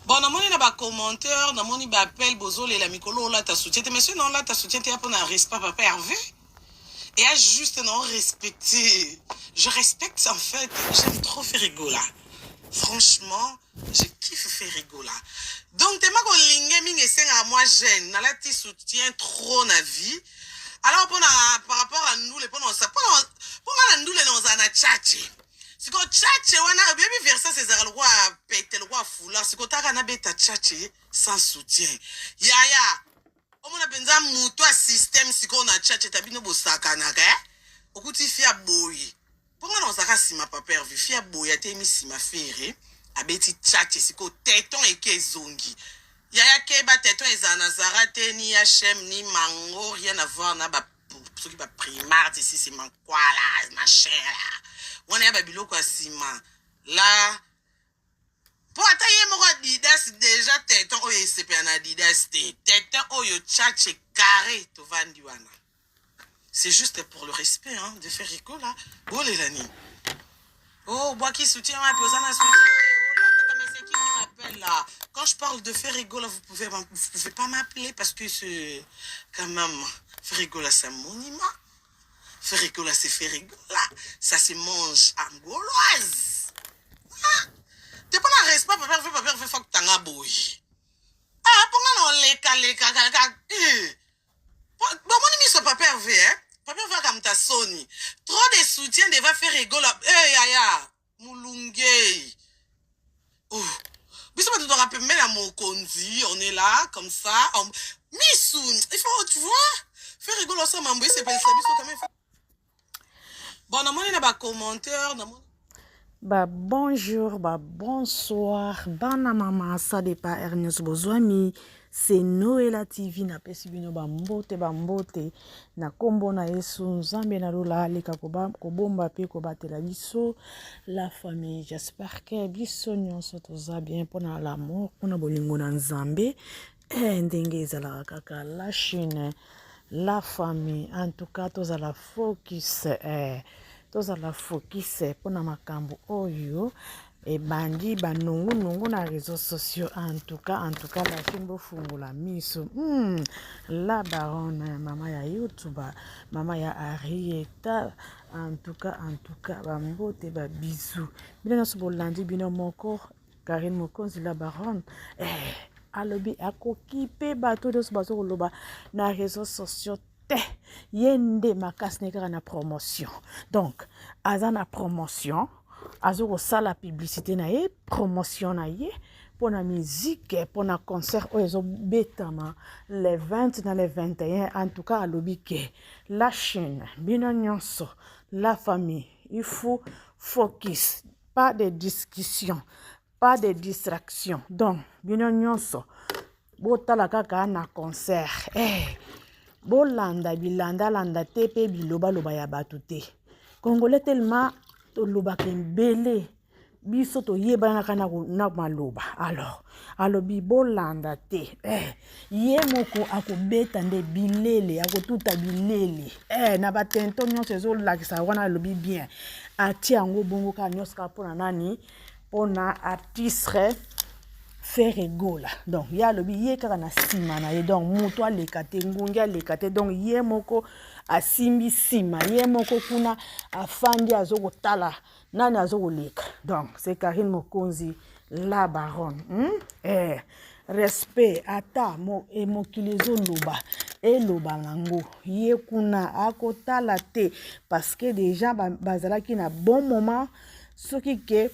Bon, namoni na ba commentaire, namoni ba appel bozole la mikolo là ta soutien. Mais sinon là ta soutien t'es pour un respect papa Hervé. Et à juste non respecter. Je respecte en fait. J'aime trop faire rigoler. Franchement, je kiffe faire rigoler. Donc t'es ma collègue mingi à moi jeune. Na la ti soutien trop na vie. Alors par rapport à nous les pendant ça pour nous les dans un tchatché. Si ko tchatché wana baby versa ces le roi pété le roi foula si ko taka na beta tchatché sans soutien. Yaya on a benza muto a système si ko na tchatché tabino bosaka na ka. Okuti fia boyi. Pour nous ça si ma papa Hervé fia boyi ate mi si ma fere abeti tchatché si ko teton et kezongi. Yaya keba teton ezana zarate ni HM ni mango rien à voir na ba pour ceux qui va primaire ici c'est man quoi là machin là. On est à biloko à ciment. Là, pour attaquer mon Adidas, déjà, téton, oh, c'est pas un Adidas, téton, oh, yo, tchatche, carré, to vandiwana. C'est juste pour le respect, hein, de faire rigoler, là. Oh, les lani. Oh, moi qui soutient, ma posana soutien. Oh, là, mais c'est qui m'appelle, là? Quand je parle de faire rigoler, vous pouvez pas m'appeler parce que c'est, quand même, faire rigoler, c'est un monument. Faire rigoler, c'est faire rigoler. Ça se mange en gauloise. Tu pas la respect, papa, faut que tu aies boy. Ah, pour nous, les bon, mon ami, ce papa Hervé, hein? Papa Hervé comme ta Sony. Trop de soutien devait faire rigoler. Eh, yaya, moulungé. Oh. Mais ça, tu dois rappeler, mais la Mokondi, on est là, comme ça. Missou, il faut, tu vois, faire rigoler ça, mambo, c'est pas ça, quand même. Bon, on a des commentaires. Bah bonjour, bah bonsoir, bana mama ça dépend Ernest Bozwami, c'est Noëlla TV na pesi bino ba mbote na kombo na Yesu nzambe na lola leka kobomba pe kobatela biso la famille. J'espère que biso nyonso toza bien pona l'amour pona bolingo na nzambe ndenge ezalaka kaka la Chine la famille. En tout cas toza la focus toza la focus pona makambo oyo et bandi banungu na réseaux sociaux. En tout cas la chimbo fungula miso la baronne mama ya YouTube mama ya Arieta. En tout cas bambote ba bisous bino so bolandi bino moko Karine Mokonzi la baronne alobi akokipe bato de bazo koloba na réseaux sociaux yende makasi nekaka na promotion. Donc aza na promotion azo kosala publicité na ye promotion na ye pour la musique pour na concert oyo betama les 20 na les 21. En tout cas alobi ke la chaîne bino nyonso la famille il faut focus, pas de discussion, pas de distraction. Donc bino nyonso botala kaka na concert bolanda bilanda landa tepe biloba loba ya batu te. Congolais tellement loba kembele biso to yebana kana na maloba. Alors alobi bolanda te ye moko akobeta nde bilele akotuta bilele na batento nyonso ezolakisa wana alobi bien ati yango bongo ka nyonso ka pona nani pona artiste faire rigola. Donc ya lobi ye kaka na sima na ye. Donc muto aleka te ngungi aleka te. Donc ye moko asimbi sima ye moko kuna afandi azokotala nani azokoleka. Donc c'est Karine Mokonzi la baronne. Respect ata mokili ezoloba eloba nango ye kuna akotala te parce que déjà bazalaki na bon moment soki ke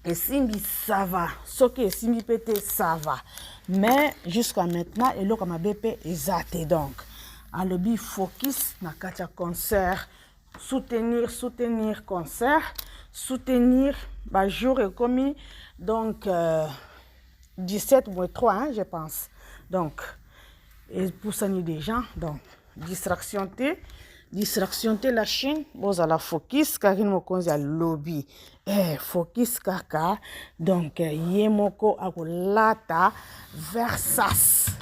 et Simbi ça va, ce qui est Simbi pété ça va, mais jusqu'à maintenant et là comme ma BP exact. Donc à l'objet focus na katia concert soutenir concert soutenir bah jour et commis donc 17/3 hein, je pense. Donc et pour ça ni des gens donc distraction T la Chine boza la focus Karine Mokonzi a lobby focus kaka. Donc ye moko akolata Versace.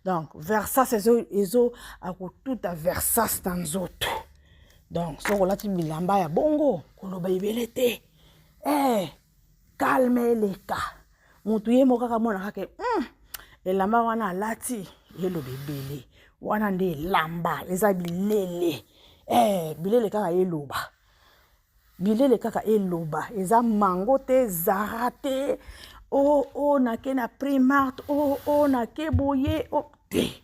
Donc Versace ezo akotuta Versace dans nzoto. Donc so kolati bilamba ya bongo koloba ibele te calme eleka mutu ye moko kaka mona kaka elamba wana alati eloba ebele wana nde elamba eza bilele bilele kaka eloba bilele kaka eloba eza mango te zara te nake na Primark nake boye te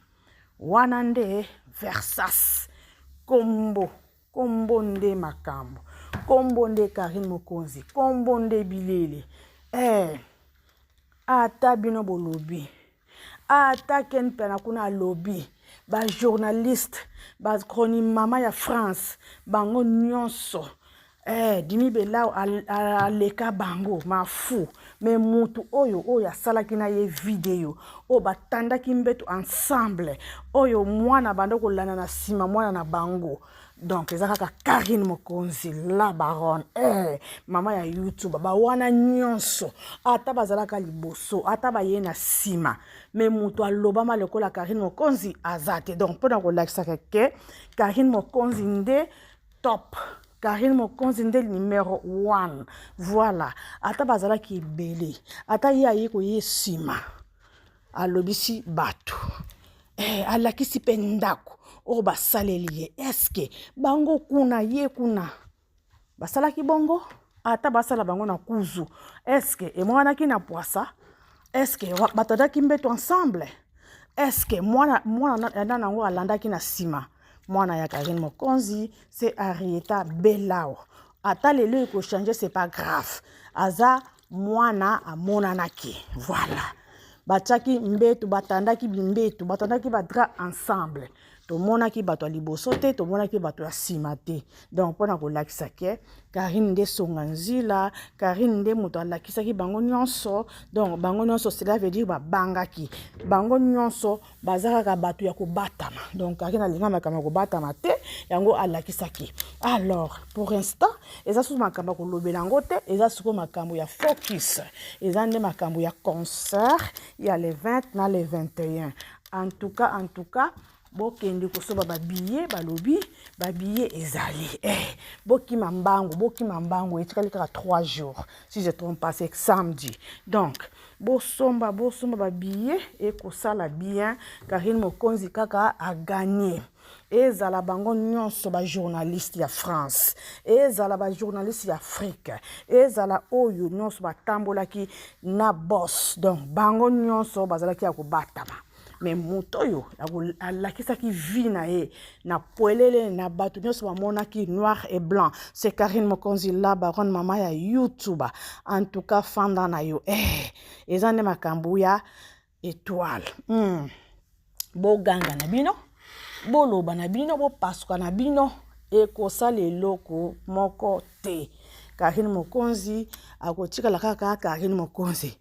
wana nde Versace kombo nde makambo kombo nde Karine Mokonzi kombo nde bilele ata bino bolobi ata ken pena kuna lobi ba journaliste ba chroni mama ya France bango nyonso Dimi Belao aleka bango mafu me mutu oyo asalaki na ye video batandaki mbeto ensemble oyo mwana bando kolanda na sima mwana na bango donc eza kaka Karine Mokonzi la baronne mama ya YouTube ba wana nyonso ata bazalaka liboso ata baye na sima me mutu alobama lokola Karine Mokonzi azate donc pona kolakisa ke Karine Mokonzi nde top Karine Mokonzi nde numéro 1 voilà ata bazalaki ebele ata ye aye koye sima alobisi bato alakisi mpe ndako oyo basaleli ye eske bango kuna ye kuna basalaki bongo ata basala bango na kuzu eske emwanaki na poisa eske batadaki mbeto ensemble eske mwana nango alandaki na sima mwana ya Karine Mokonzi c'est Henrietta Belao ata lelo ekochange c'est pas grave aza mwana amonanaki voilà batiaki mbeto batandaki bimbeto batandaki badra ensemble tomonaki bato ya liboso te tomonaki bato ya sima te donc mpona kolakisa ke Karine nde songa nzila Karine nde moto alakisaki bango nyonso donc bango nyonso cela veut dire babangaki bango nyonso baza kaka bato ya kobatama donc Karine alinga makambo ya kobatama te yango alakisaki alors pour instant eza susu makambo ya kolobela yango te eza suko makambo ya focus eza nde makambo ya concert ya le 20 na le 21 en tout cas bokende kosoba babillet balobi babillet ezali bokima mbango etikali kaka 3 jours si je trompe pas c'est samedi donc bosomba babillet ekosala bien Karine Mokonzi kaka a gagné ezala bango nyonso ba journaliste ya France ezala ba journaliste ya Afrique ezala oyo nyonso batambolaki na boss donc bango nyonso bazalaki ya kobatama mais motoyo alakisaki vie na ye na poelele na bato nyonso bamonaki noir et blanc c'est Karine Mokonzi la baronne mama ya YouTube en tout cas fanda na yo eza nde makambo ya étoile boganga na bino boloba na bino bopasuka na bino ekosala eloko moko te Karine Mokonzi akotikala kaka Karine Mokonzi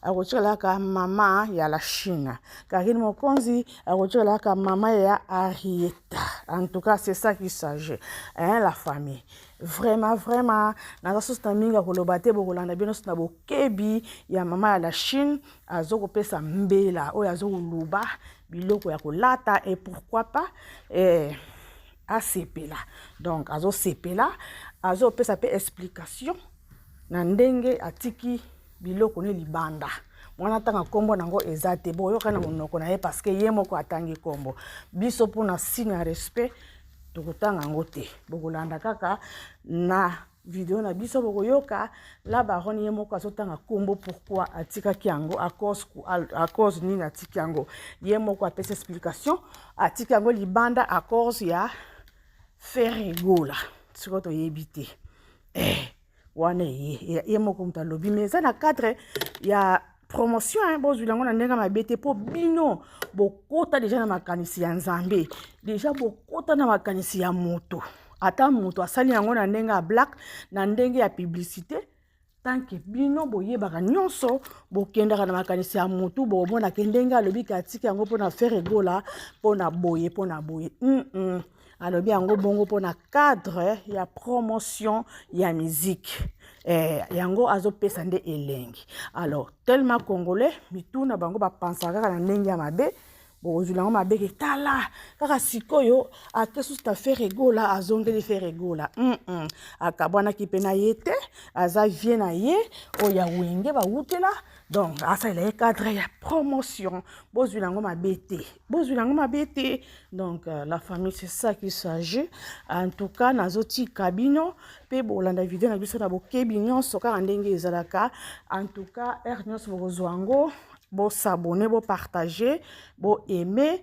akotikala kaka mama ya la Chine Karine Mokonzi akotikala kaka mama ya Henrietta en tout cas c'est ça qui s'agit la famille vraiment naza sosta minga koloba te bokolanda bino na bokebi ya mama ya la Chine azokopesa mbela oyo azokoluba biloko ya kolata et pourquoi pas asepela donc azosepela azopesa pe explication na ndenge atiki biloko ne libanda mwana tanga kombo nango ezate boyoka na monoko na ye parce que ye moko atangi kombo biso pona signe ya respect tokotanga ngo te bokolanda kaka na video na biso bokoyoka la baronne ye moko azotanga kombo pourquoi atikaki yango à cause nini atiki yango ye moko apesa explication atiki yango libanda à cause ya Ferregola siko toyebi te wana ye moko moto alobi mais eza na cadre ya promotion bozwi yango na ndenge mabe te mpo bino bokota deja na makanisi ya Nzambe deja bokota na makanisi ya moto ata moto asali yango na ndenge ya black na ndenge ya publicité tanke bino boyebaka nyonso bokendaka na makanisi ya motu bomonaka ndenge alobi katiki yango mpona Ferregola mpona boye alobi yango bongo mpona cadre ya promotion ya musique yango azopesa nde elengi alors tellement congolais mituna bango bapansaka kaka na ndenge ya mabe bozwila ngo mabe ke tala kaka sikoyo ake susu ta faire egola azongeli faire egola akabwanaki mpe na ye te aza vie na ye oyo ya wenge bawutela donc asalela ye cadre ya promotion bozwila ngo mabe te bozwila ngo mabe te donc la famille c'est ça qui s'agit en tout cas nazotika bino mpe bolanda video na biso na bokebi nyonso kaka ndenge ezalaka en tout cas ere nyonso bokozwa yango bosabone bopartage boaime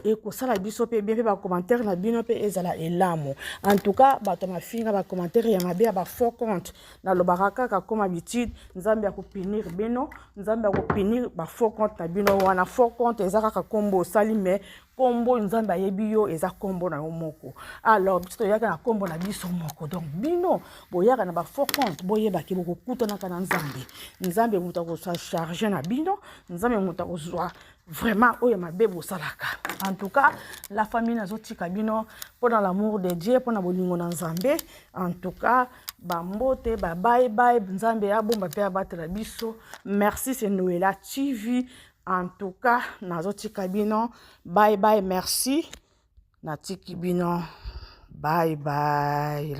ekosala biso mpe bien mpe bacommentaire na bino mpe ezala elamu en tout cas bato ya mafinga bacommentaire ya mabe ya bafort compte nalobaka kaka comme habitude nzambe akopunir bino nzambe akopunir bafort compte na bino wana fort compte eza kaka kombo osali me kombo nzambe ayebi yo eza kombo na yo moko alors biso toyaka na kombo na biso moko donc bino boyaka na bafort compte boyebaki bokokutanaka na nzambe nzambe moto akozwa charge na bino nzambe moto akozwa vraiment oyo mabe bosalaka en tout cas la famille nazotika bino mpona l'amour de Dieu mpona bolingo na nzambe en tout cas bambote bye bye nzambe abomba mpe abatela biso merci c'est Noela TV en tout cas nazotika bino bye bye merci natiki bino bye bye.